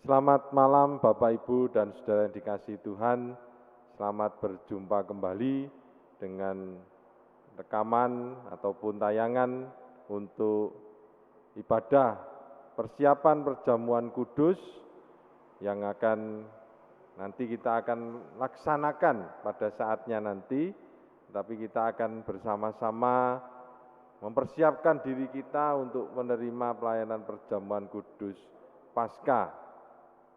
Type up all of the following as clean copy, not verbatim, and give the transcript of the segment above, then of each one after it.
Selamat malam Bapak Ibu dan Saudara yang dikasihi Tuhan. Selamat berjumpa kembali dengan rekaman ataupun tayangan untuk ibadah persiapan perjamuan kudus yang nanti kita akan laksanakan pada saatnya nanti, tapi kita akan bersama-sama mempersiapkan diri kita untuk menerima pelayanan perjamuan kudus Paskah.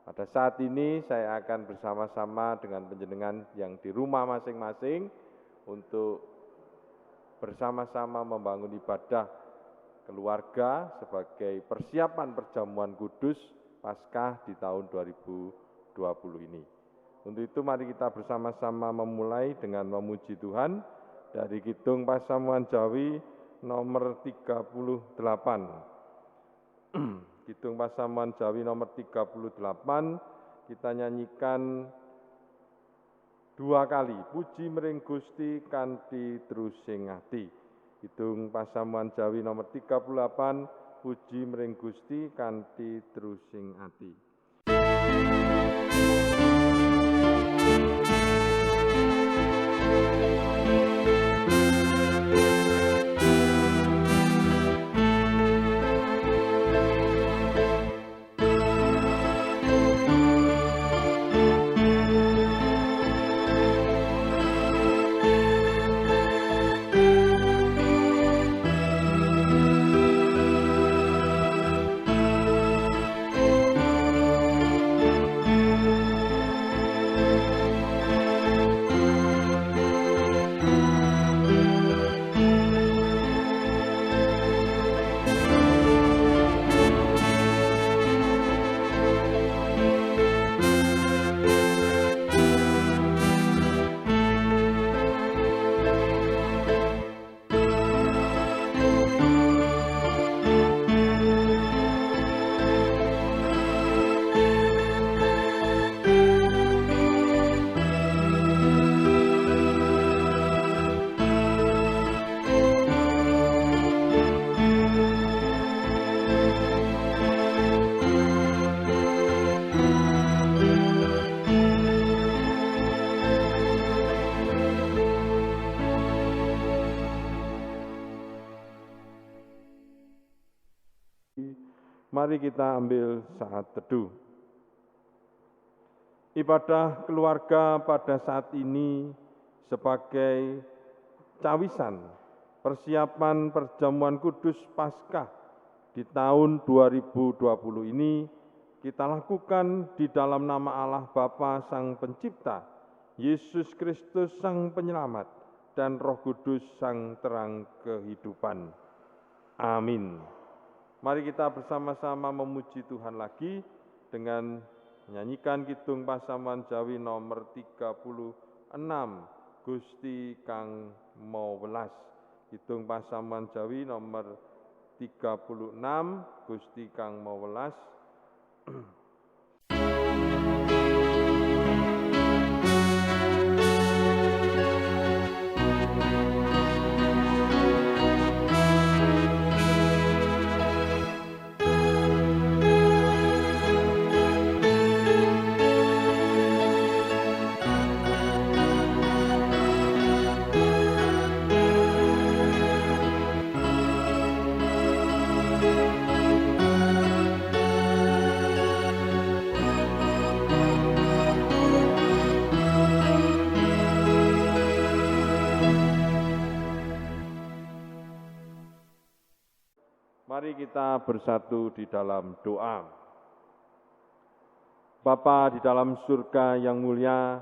Pada saat ini saya akan bersama-sama dengan panjenengan yang di rumah masing-masing untuk bersama-sama membangun ibadah keluarga sebagai persiapan perjamuan kudus Paskah di tahun 2020 ini. Untuk itu mari kita bersama-sama memulai dengan memuji Tuhan dari Kidung Pasamuan Jawi nomor 38. Kidung Pasamuan Jawi nomor 38, kita nyanyikan 2 kali, puji mring Gusti kanthi trusing ati. Kidung Pasamuan Jawi nomor 38, puji mring Gusti kanthi trusing ati. Mari kita ambil saat teduh. Ibadah keluarga pada saat ini sebagai cawisan persiapan perjamuan kudus Paskah di tahun 2020 ini kita lakukan di dalam nama Allah Bapa Sang Pencipta, Yesus Kristus Sang Penyelamat, dan Roh Kudus Sang Terang Kehidupan. Amin. Mari kita bersama-sama memuji Tuhan lagi dengan menyanyikan Kidung Pasamuan Jawi nomor 36, Gusti Kang Mau Welas. Kidung Pasamuan Jawi nomor 36, Gusti Kang Mau Welas. Mari kita bersatu di dalam doa. Bapa di dalam surga yang mulia,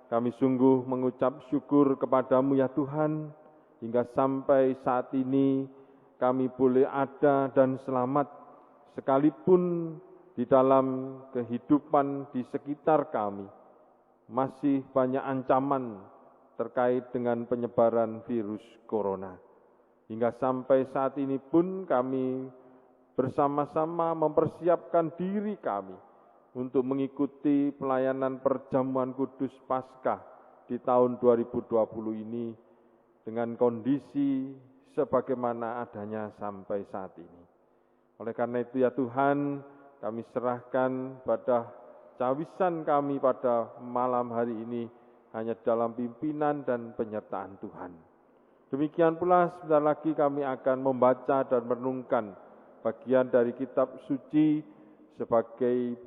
kami sungguh mengucap syukur kepadamu ya Tuhan, hingga sampai saat ini kami boleh ada dan selamat, sekalipun di dalam kehidupan di sekitar kami masih banyak ancaman terkait dengan penyebaran virus corona. Hingga sampai saat ini pun kami bersama-sama mempersiapkan diri kami untuk mengikuti pelayanan perjamuan kudus Paskah di tahun 2020 ini dengan kondisi sebagaimana adanya sampai saat ini. Oleh karena itu ya Tuhan, kami serahkan pada cawisan kami pada malam hari ini hanya dalam pimpinan dan penyertaan Tuhan. Demikian pula sebentar lagi kami akan membaca dan merenungkan bagian dari kitab suci sebagai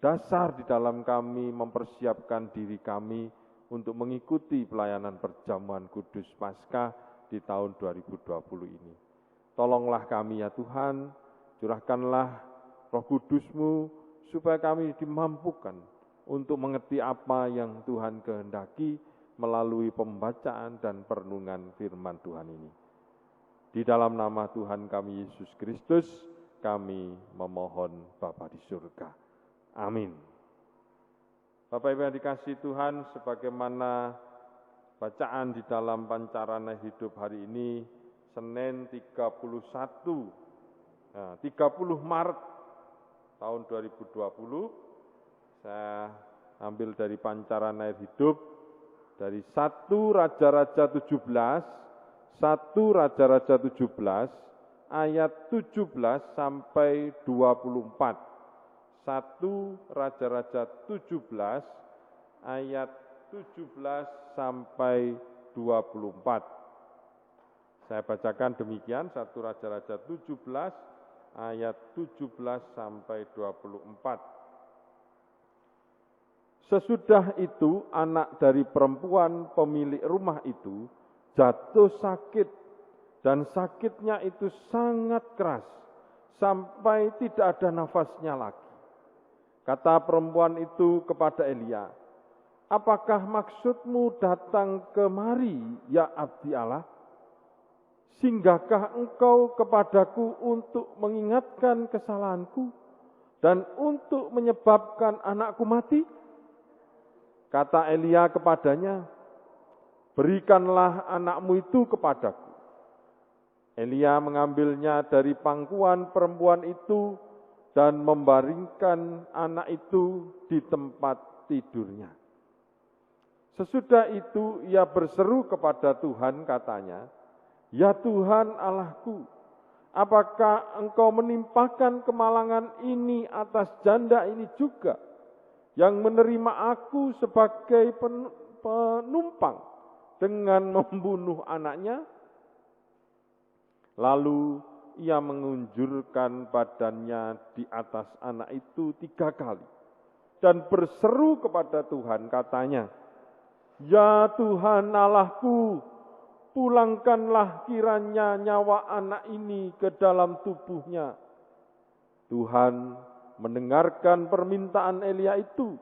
dasar di dalam kami mempersiapkan diri kami untuk mengikuti pelayanan perjamuan kudus Paskah di tahun 2020 ini. Tolonglah kami ya Tuhan, curahkanlah Roh Kudus-Mu supaya kami dimampukan untuk mengerti apa yang Tuhan kehendaki melalui pembacaan dan perenungan firman Tuhan ini. Di dalam nama Tuhan kami Yesus Kristus, kami memohon Bapa di surga. Amin. Bapak Ibu yang dikasihi Tuhan, sebagaimana bacaan di dalam pancarana hidup hari ini, Senin 30 Maret tahun 2020, saya ambil dari pancaran air hidup, dari 1 Raja-Raja 17, ayat 17 sampai 24. 1 Raja-Raja 17, ayat 17 sampai 24. Saya bacakan demikian, 1 Raja-Raja 17, ayat 17 sampai 24. Sesudah itu anak dari perempuan pemilik rumah itu jatuh sakit dan sakitnya itu sangat keras sampai tidak ada nafasnya lagi. Kata perempuan itu kepada Elia, "Apakah maksudmu datang kemari, ya abdi Allah? Singgahkah engkau kepadaku untuk mengingatkan kesalahanku dan untuk menyebabkan anakku mati?" Kata Elia kepadanya, "Berikanlah anakmu itu kepadaku." Elia mengambilnya dari pangkuan perempuan itu dan membaringkan anak itu di tempat tidurnya. Sesudah itu ia berseru kepada Tuhan, katanya, "Ya Tuhan Allahku, apakah Engkau menimpakan kemalangan ini atas janda ini juga, yang menerima aku sebagai penumpang dengan membunuh anaknya?" Lalu ia mengunjurkan badannya di atas anak itu 3 kali dan berseru kepada Tuhan, katanya, "Ya Tuhan Allahku, pulangkanlah kiranya nyawa anak ini ke dalam tubuhnya." Tuhan mendengarkan permintaan Elia itu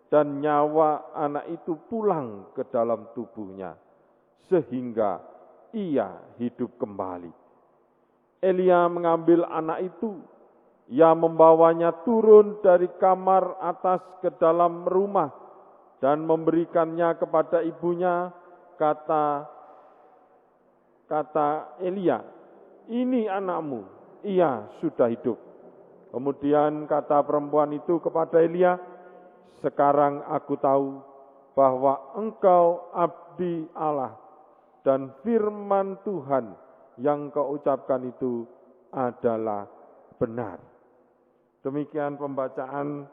dan nyawa anak itu pulang ke dalam tubuhnya sehingga ia hidup kembali. Elia mengambil anak itu, ia membawanya turun dari kamar atas ke dalam rumah dan memberikannya kepada ibunya. Kata Elia, "Ini anakmu, ia sudah hidup." Kemudian kata perempuan itu kepada Elia, "Sekarang aku tahu bahwa engkau abdi Allah dan firman Tuhan yang kau ucapkan itu adalah benar." Demikian pembacaan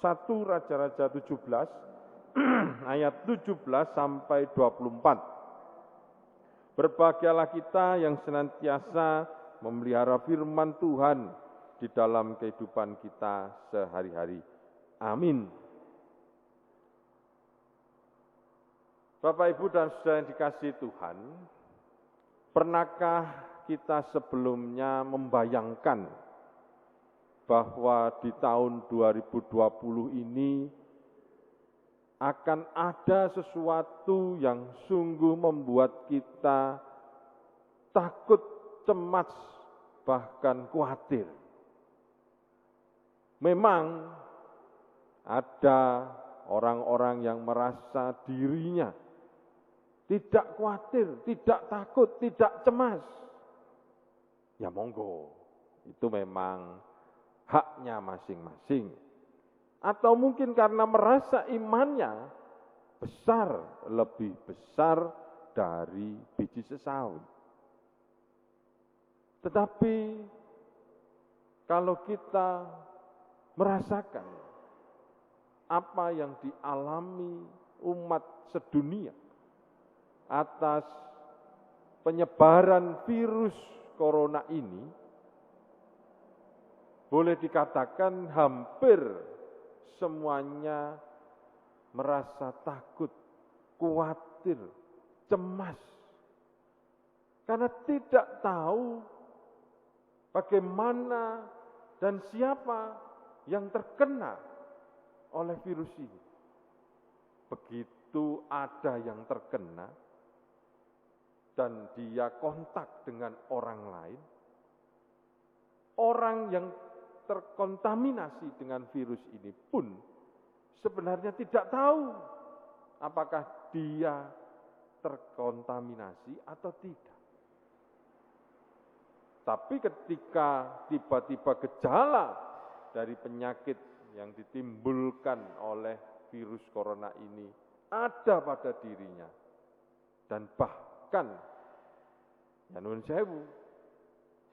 1 Raja-Raja 17 ayat 17 sampai 24. Berbahagialah kita yang senantiasa memelihara firman Tuhan di dalam kehidupan kita sehari-hari. Amin. Bapak, Ibu, dan Saudara yang dikasihi Tuhan, pernahkah kita sebelumnya membayangkan bahwa di tahun 2020 ini akan ada sesuatu yang sungguh membuat kita takut, cemas, bahkan khawatir? Memang ada orang-orang yang merasa dirinya tidak khawatir, tidak takut, tidak cemas. Ya monggo, itu memang haknya masing-masing. Atau mungkin karena merasa imannya besar, lebih besar dari biji sesawi. Tetapi kalau kita merasakan apa yang dialami umat sedunia atas penyebaran virus corona ini, boleh dikatakan hampir semuanya merasa takut, khawatir, cemas. Karena tidak tahu bagaimana dan siapa yang terkena oleh virus ini. Begitu ada yang terkena dan dia kontak dengan orang lain, orang yang terkontaminasi dengan virus ini pun sebenarnya tidak tahu apakah dia terkontaminasi atau tidak. Tapi ketika tiba-tiba gejala dari penyakit yang ditimbulkan oleh virus corona ini ada pada dirinya, dan bahkan ya nuwun sewu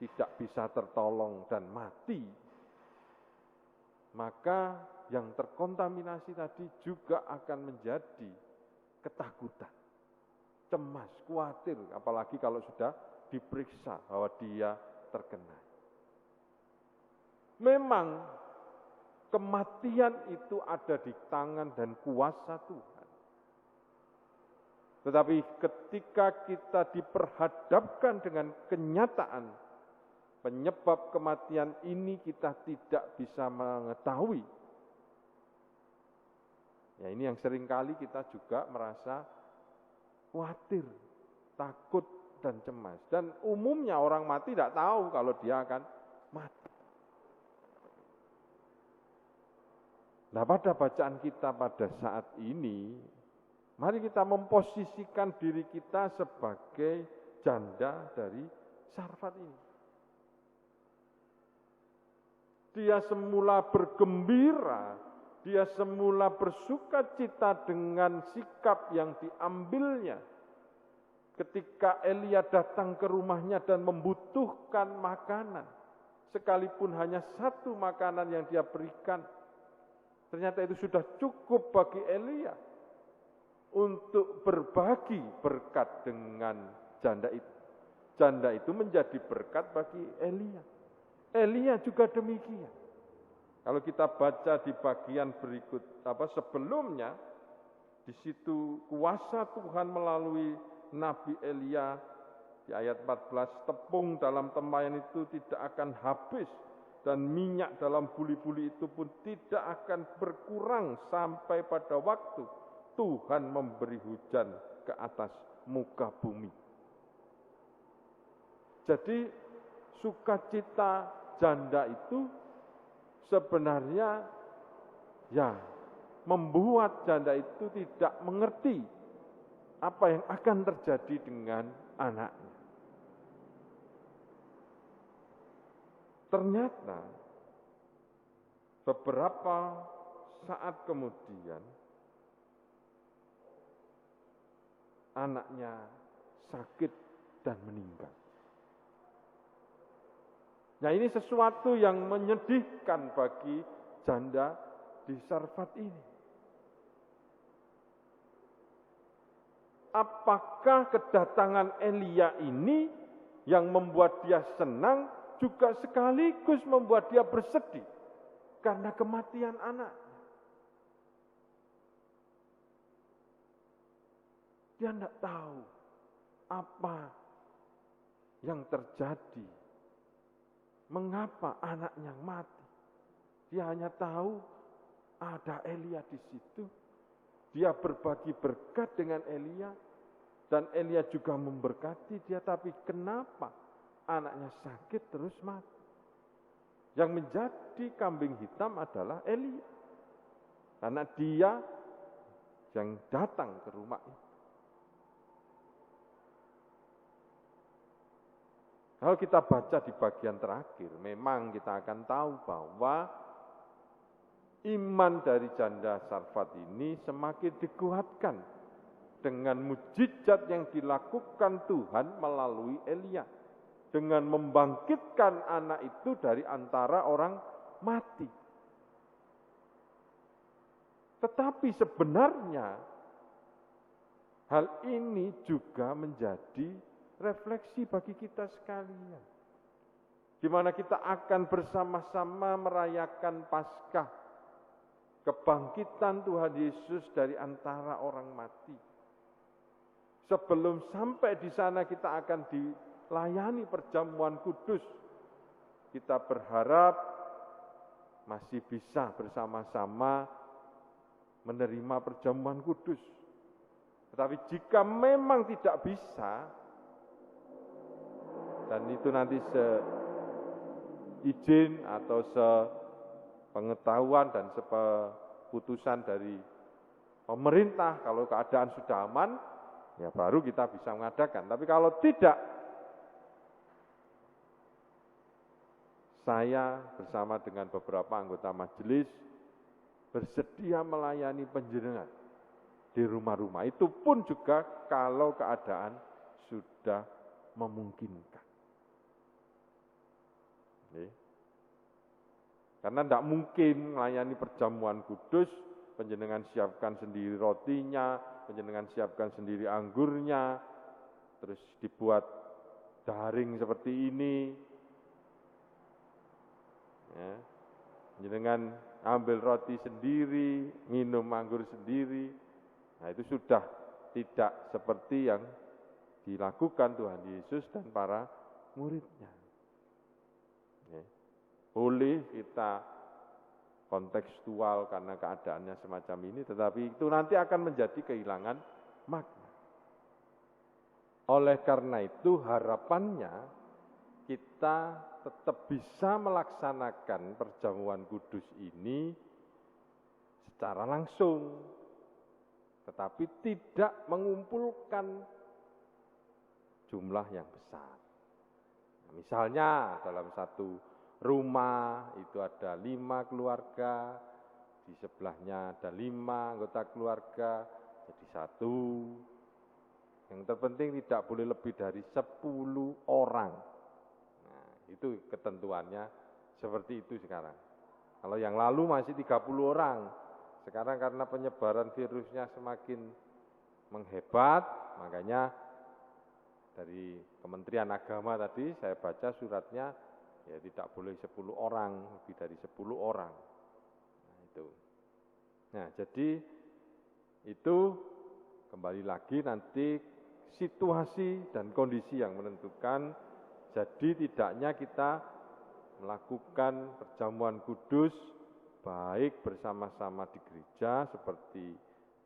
tidak bisa tertolong dan mati, maka yang terkontaminasi tadi juga akan menjadi ketakutan, cemas, khawatir, apalagi kalau sudah diperiksa bahwa dia terkena. Memang kematian itu ada di tangan dan kuasa Tuhan. Tetapi ketika kita diperhadapkan dengan kenyataan penyebab kematian ini kita tidak bisa mengetahui. Ya, ini yang seringkali kita juga merasa khawatir, takut, dan cemas. Dan umumnya orang mati tidak tahu kalau dia akan mati. Nah, pada bacaan kita pada saat ini, mari kita memposisikan diri kita sebagai janda dari Sarfat ini. Dia semula bergembira, dia semula bersukacita dengan sikap yang diambilnya ketika Elia datang ke rumahnya dan membutuhkan makanan, sekalipun hanya satu makanan yang dia berikan, ternyata itu sudah cukup bagi Elia untuk berbagi berkat dengan janda itu. Janda itu menjadi berkat bagi Elia. Elia juga demikian. Kalau kita baca di bagian berikut sebelumnya, di situ kuasa Tuhan melalui Nabi Elia di ayat 14, tepung dalam tempayan itu tidak akan habis dan minyak dalam buli-buli itu pun tidak akan berkurang sampai pada waktu Tuhan memberi hujan ke atas muka bumi. Jadi sukacita janda itu sebenarnya ya membuat janda itu tidak mengerti apa yang akan terjadi dengan anaknya. Ternyata beberapa saat kemudian anaknya sakit dan meninggal. Nah, ini sesuatu yang menyedihkan bagi janda di Sarfat ini. Apakah kedatangan Elia ini yang membuat dia senang juga sekaligus membuat dia bersedih karena kematian anaknya? Dia tidak tahu apa yang terjadi, mengapa anaknya mati. Dia hanya tahu ada Elia di situ. Dia berbagi berkat dengan Elia, dan Elia juga memberkati dia, tapi kenapa anaknya sakit terus mati? Yang menjadi kambing hitam adalah Elia, karena dia yang datang ke rumah itu. Kalau kita baca di bagian terakhir, memang kita akan tahu bahwa iman dari janda Sarfat ini semakin dikuatkan dengan mujizat yang dilakukan Tuhan melalui Elia, dengan membangkitkan anak itu dari antara orang mati. Tetapi sebenarnya hal ini juga menjadi refleksi bagi kita sekalian. Di mana kita akan bersama-sama merayakan Paskah, kebangkitan Tuhan Yesus dari antara orang mati. Sebelum sampai di sana kita akan dilayani perjamuan kudus. Kita berharap masih bisa bersama-sama menerima perjamuan kudus. Tetapi jika memang tidak bisa, dan itu nanti seizin atau sepengetahuan dan seputusan dari pemerintah, kalau keadaan sudah aman, ya baru kita bisa mengadakan. Tapi kalau tidak, saya bersama dengan beberapa anggota majelis bersedia melayani panjenengan di rumah-rumah. Itu pun juga kalau keadaan sudah memungkinkan. Karena tidak mungkin melayani perjamuan kudus, panjenengan siapkan sendiri rotinya, panjenengan siapkan sendiri anggurnya, terus dibuat daring seperti ini. Ya. Panjenengan ambil roti sendiri, minum anggur sendiri. Nah, itu sudah tidak seperti yang dilakukan Tuhan Yesus dan para muridnya. Ya. Boleh kita kontekstual karena keadaannya semacam ini, tetapi itu nanti akan menjadi kehilangan makna. Oleh karena itu harapannya kita tetap bisa melaksanakan perjamuan kudus ini secara langsung, tetapi tidak mengumpulkan jumlah yang besar. Nah, misalnya dalam satu rumah itu ada 5 keluarga, di sebelahnya ada 5 anggota keluarga, jadi 1. Yang terpenting tidak boleh lebih dari 10 orang. Itu ketentuannya seperti itu sekarang. Kalau yang lalu masih 30 orang. Sekarang karena penyebaran virusnya semakin menghebat, makanya dari Kementerian Agama tadi saya baca suratnya, ya tidak boleh 10 orang, lebih dari 10 orang. Nah, itu. Nah, jadi itu kembali lagi nanti situasi dan kondisi yang menentukan. Jadi tidaknya kita melakukan perjamuan kudus baik bersama-sama di gereja seperti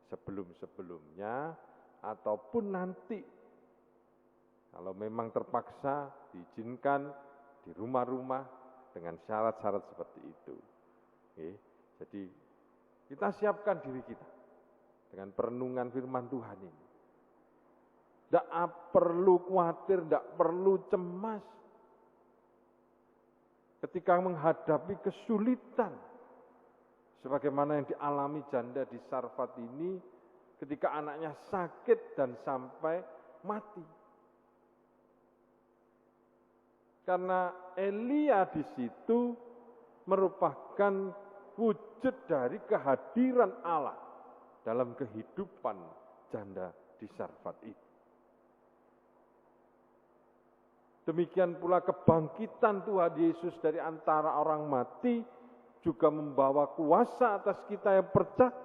sebelum-sebelumnya, ataupun nanti kalau memang terpaksa diizinkan di rumah-rumah dengan syarat-syarat seperti itu. Oke. Jadi kita siapkan diri kita dengan perenungan firman Tuhan ini. Tidak perlu khawatir, tidak perlu cemas. Ketika menghadapi kesulitan, sebagaimana yang dialami janda di Sarfat ini, ketika anaknya sakit dan sampai mati. Karena Elia di situ merupakan wujud dari kehadiran Allah dalam kehidupan janda di Sarfat itu. Demikian pula kebangkitan Tuhan Yesus dari antara orang mati juga membawa kuasa atas kita yang percaya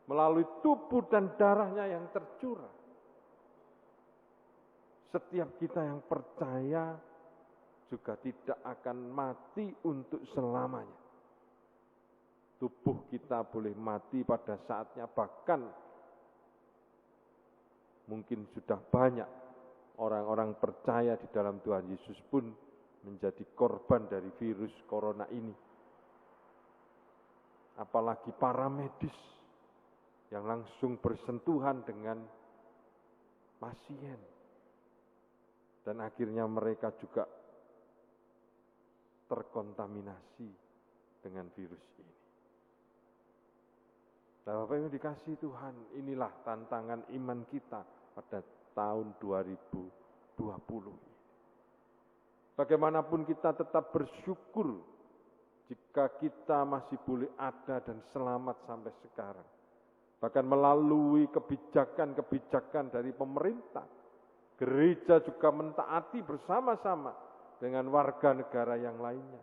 melalui tubuh dan darahnya yang tercurah. Setiap kita yang percaya juga tidak akan mati untuk selamanya. Tubuh kita boleh mati pada saatnya, bahkan mungkin sudah banyak orang-orang percaya di dalam Tuhan Yesus pun menjadi korban dari virus corona ini. Apalagi para medis yang langsung bersentuhan dengan pasien. Dan akhirnya mereka juga terkontaminasi dengan virus ini. Nah, Bapak Ibu dikasihi Tuhan, inilah tantangan iman kita pada tahun 2020. Bagaimanapun kita tetap bersyukur jika kita masih boleh ada dan selamat sampai sekarang. Bahkan melalui kebijakan-kebijakan dari pemerintah, gereja juga mentaati bersama-sama dengan warga negara yang lainnya,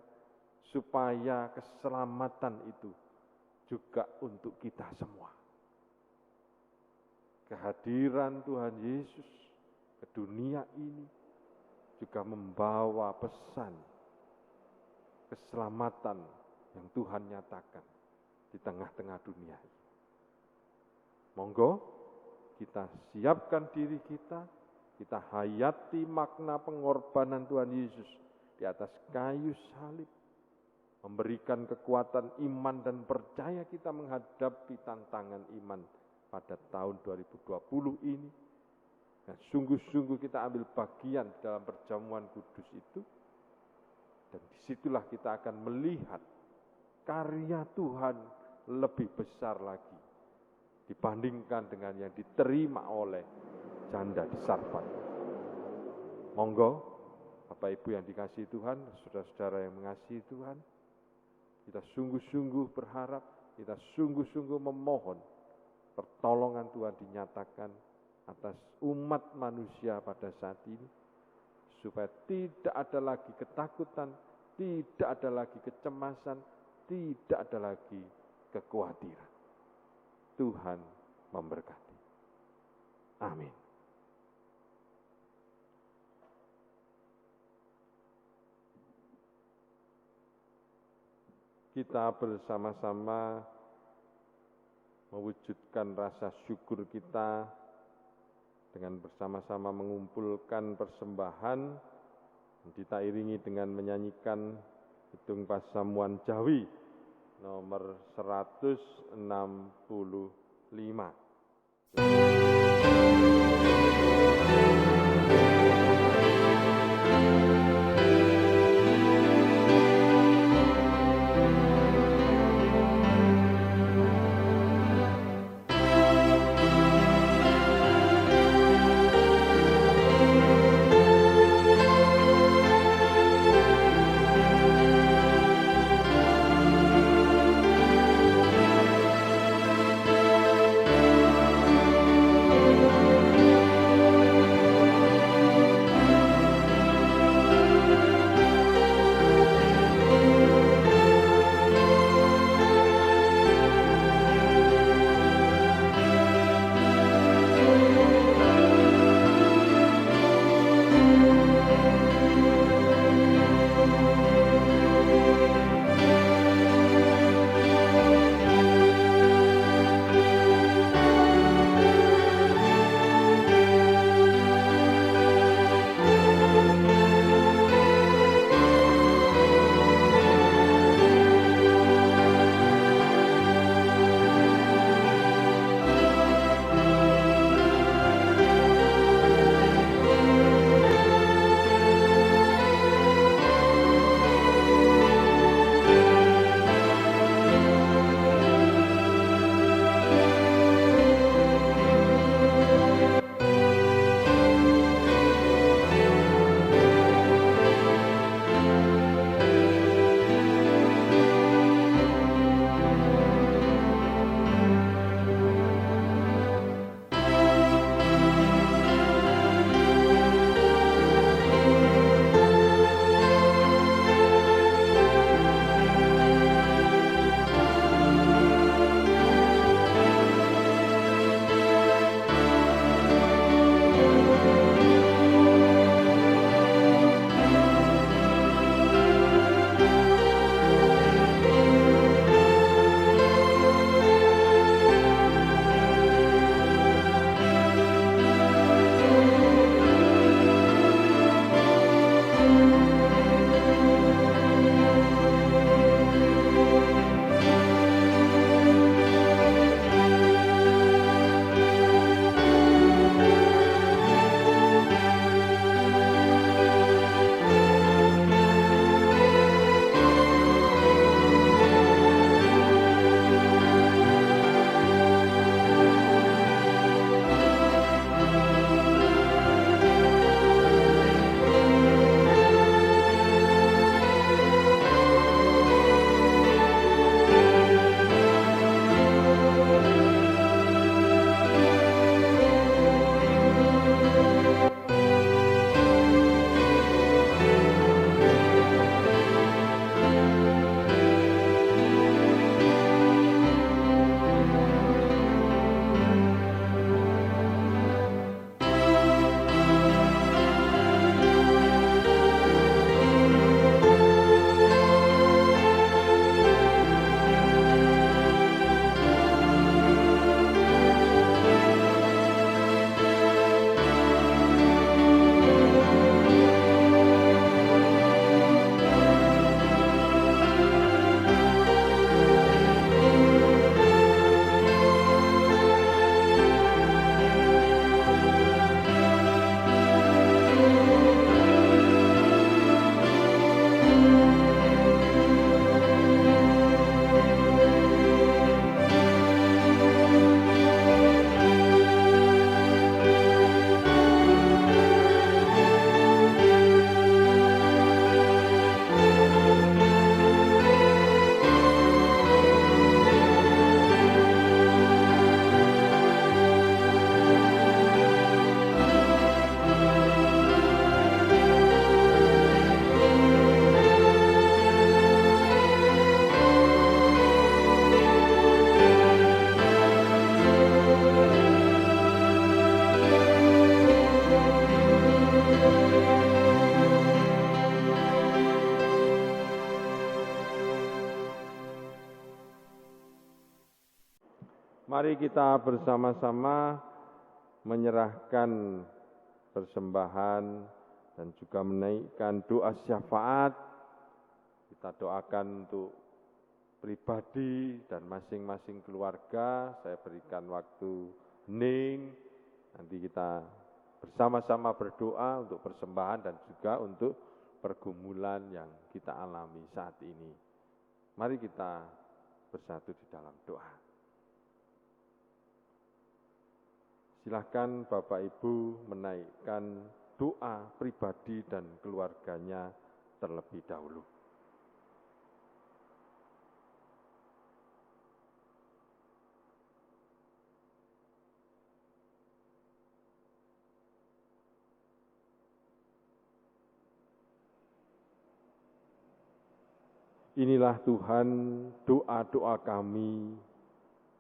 supaya keselamatan itu juga untuk kita semua. Kehadiran Tuhan Yesus ke dunia ini juga membawa pesan keselamatan yang Tuhan nyatakan di tengah-tengah dunia ini. Monggo kita siapkan diri kita hayati makna pengorbanan Tuhan Yesus di atas kayu salib, memberikan kekuatan iman dan percaya kita menghadapi tantangan iman pada tahun 2020 ini. Dan sungguh-sungguh kita ambil bagian dalam perjamuan kudus itu, dan disitulah kita akan melihat karya Tuhan lebih besar lagi dibandingkan dengan yang diterima oleh janda di Sarfat. Monggo, Bapak Ibu yang dikasihi Tuhan, saudara-saudara yang mengasihi Tuhan, kita sungguh-sungguh berharap, kita sungguh-sungguh memohon pertolongan Tuhan dinyatakan atas umat manusia pada saat ini, supaya tidak ada lagi ketakutan, tidak ada lagi kecemasan, tidak ada lagi kekhawatiran. Tuhan memberkati. Amin. Kita bersama-sama mewujudkan rasa syukur kita dengan bersama-sama mengumpulkan persembahan, kita iringi dengan menyanyikan Kidung Pasamuan Jawi nomor 165. Mari kita bersama-sama menyerahkan persembahan dan juga menaikkan doa syafaat. Kita doakan untuk pribadi dan masing-masing keluarga. Saya berikan waktu hening. Nanti kita bersama-sama berdoa untuk persembahan dan juga untuk pergumulan yang kita alami saat ini. Mari kita bersatu di dalam doa. Silakan Bapak Ibu menaikkan doa pribadi dan keluarganya terlebih dahulu. Inilah Tuhan doa-doa kami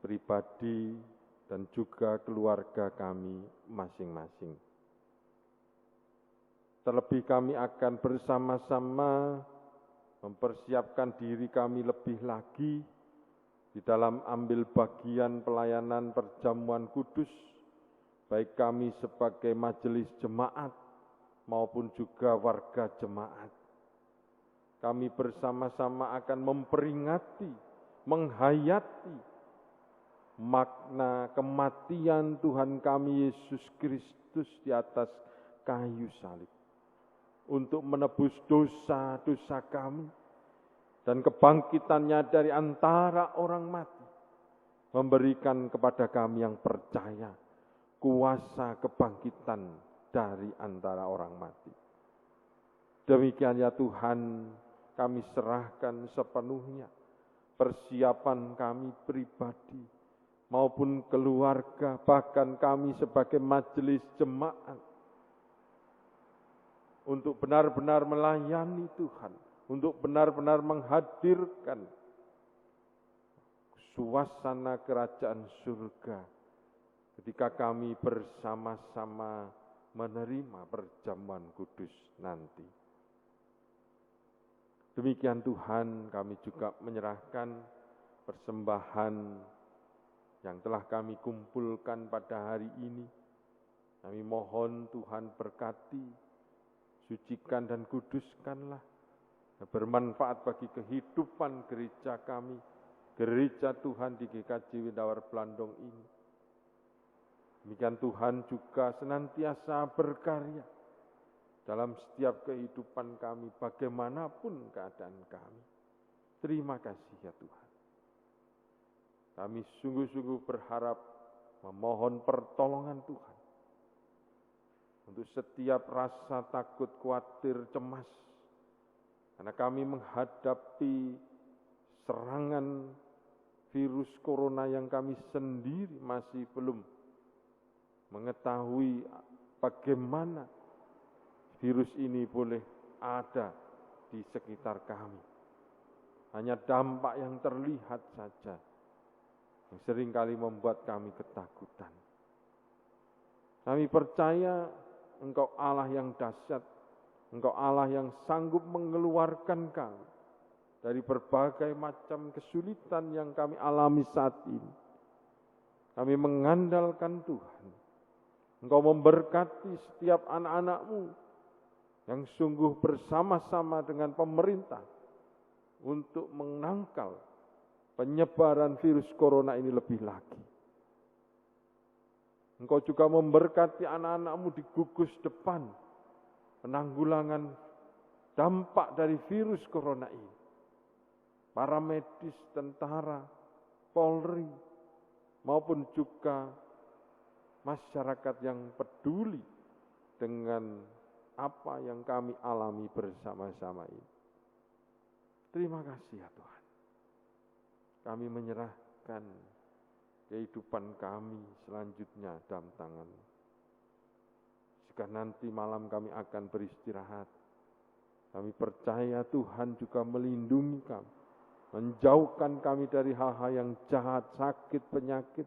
pribadi dan juga keluarga kami masing-masing. Terlebih kami akan bersama-sama mempersiapkan diri kami lebih lagi di dalam ambil bagian pelayanan perjamuan kudus, baik kami sebagai majelis jemaat maupun juga warga jemaat. Kami bersama-sama akan memperingati, menghayati makna kematian Tuhan kami Yesus Kristus di atas kayu salib untuk menebus dosa-dosa kami dan kebangkitannya dari antara orang mati, memberikan kepada kami yang percaya kuasa kebangkitan dari antara orang mati. Demikian ya Tuhan, kami serahkan sepenuhnya persiapan kami pribadi maupun keluarga, bahkan kami sebagai majelis jemaat, untuk benar-benar melayani Tuhan, untuk benar-benar menghadirkan suasana kerajaan surga ketika kami bersama-sama menerima perjamuan kudus nanti. Demikian Tuhan, kami juga menyerahkan persembahan yang telah kami kumpulkan pada hari ini. Kami mohon Tuhan berkati, sucikan dan kuduskanlah, bermanfaat bagi kehidupan gereja kami, gereja Tuhan di GKJ Windawar Blandong ini. Demikian Tuhan juga senantiasa berkarya dalam setiap kehidupan kami, bagaimanapun keadaan kami. Terima kasih ya Tuhan. Kami sungguh-sungguh berharap memohon pertolongan Tuhan untuk setiap rasa takut, khawatir, cemas, karena kami menghadapi serangan virus corona yang kami sendiri masih belum mengetahui bagaimana virus ini boleh ada di sekitar kami. Hanya dampak yang terlihat saja yang seringkali membuat kami ketakutan. Kami percaya Engkau Allah yang dahsyat, Engkau Allah yang sanggup mengeluarkan kami dari berbagai macam kesulitan yang kami alami saat ini. Kami mengandalkan Tuhan. Engkau memberkati setiap anak-anak-Mu yang sungguh bersama-sama dengan pemerintah untuk menangkal penyebaran virus corona ini lebih lagi. Engkau juga memberkati anak-anak-Mu di gugus depan penanggulangan dampak dari virus corona ini. Para medis, tentara, Polri, maupun juga masyarakat yang peduli dengan apa yang kami alami bersama-sama ini. Terima kasih ya Tuhan. Kami menyerahkan kehidupan kami selanjutnya dalam tangan-Mu. Jika nanti malam kami akan beristirahat, kami percaya Tuhan juga melindungi kami, menjauhkan kami dari hal-hal yang jahat, sakit, penyakit,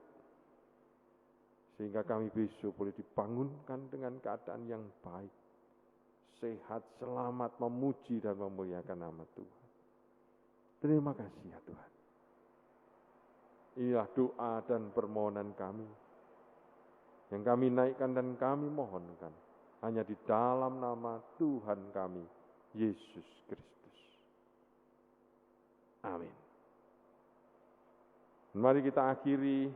sehingga kami besok boleh dibangunkan dengan keadaan yang baik, sehat, selamat, memuji dan memuliakan nama Tuhan. Terima kasih ya Tuhan. Inilah doa dan permohonan kami, yang kami naikkan dan kami mohonkan, hanya di dalam nama Tuhan kami, Yesus Kristus. Amin. Mari kita akhiri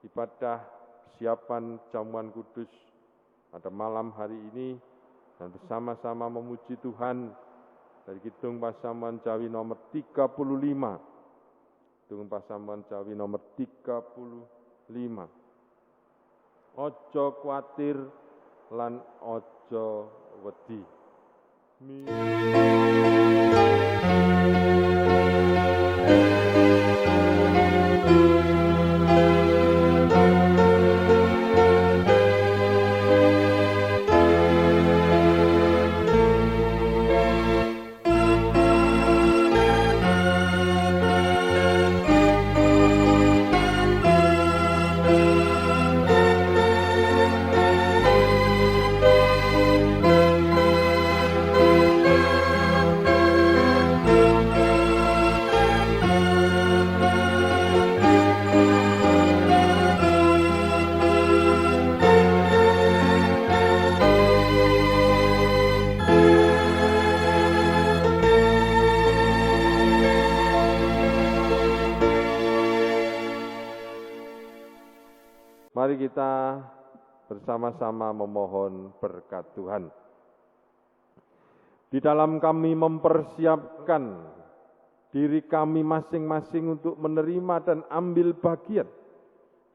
ibadah persiapan jamuan kudus pada malam hari ini, dan bersama-sama memuji Tuhan dari Kidung Pasamuan Jawi nomor 35. Kidung Pasamuan Jawi nomor 35. Ojo kuatir lan ojo wedi. Mari kita bersama-sama memohon berkat Tuhan. Di dalam kami mempersiapkan diri kami masing-masing untuk menerima dan ambil bagian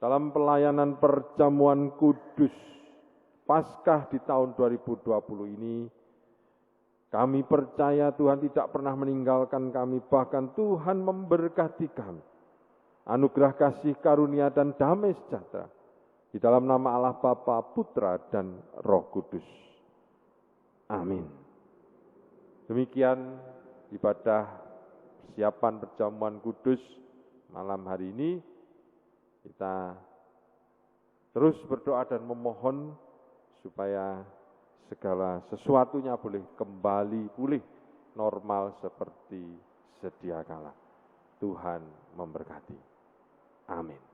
dalam pelayanan perjamuan kudus Paskah di tahun 2020 ini, kami percaya Tuhan tidak pernah meninggalkan kami, bahkan Tuhan memberkati kami. Anugerah kasih karunia dan damai sejahtera di dalam nama Allah Bapa, Putra, dan Roh Kudus. Amin. Demikian ibadah persiapan perjamuan kudus malam hari ini. Kita terus berdoa dan memohon supaya segala sesuatunya boleh kembali pulih normal seperti sedia kala. Tuhan memberkati. Amin.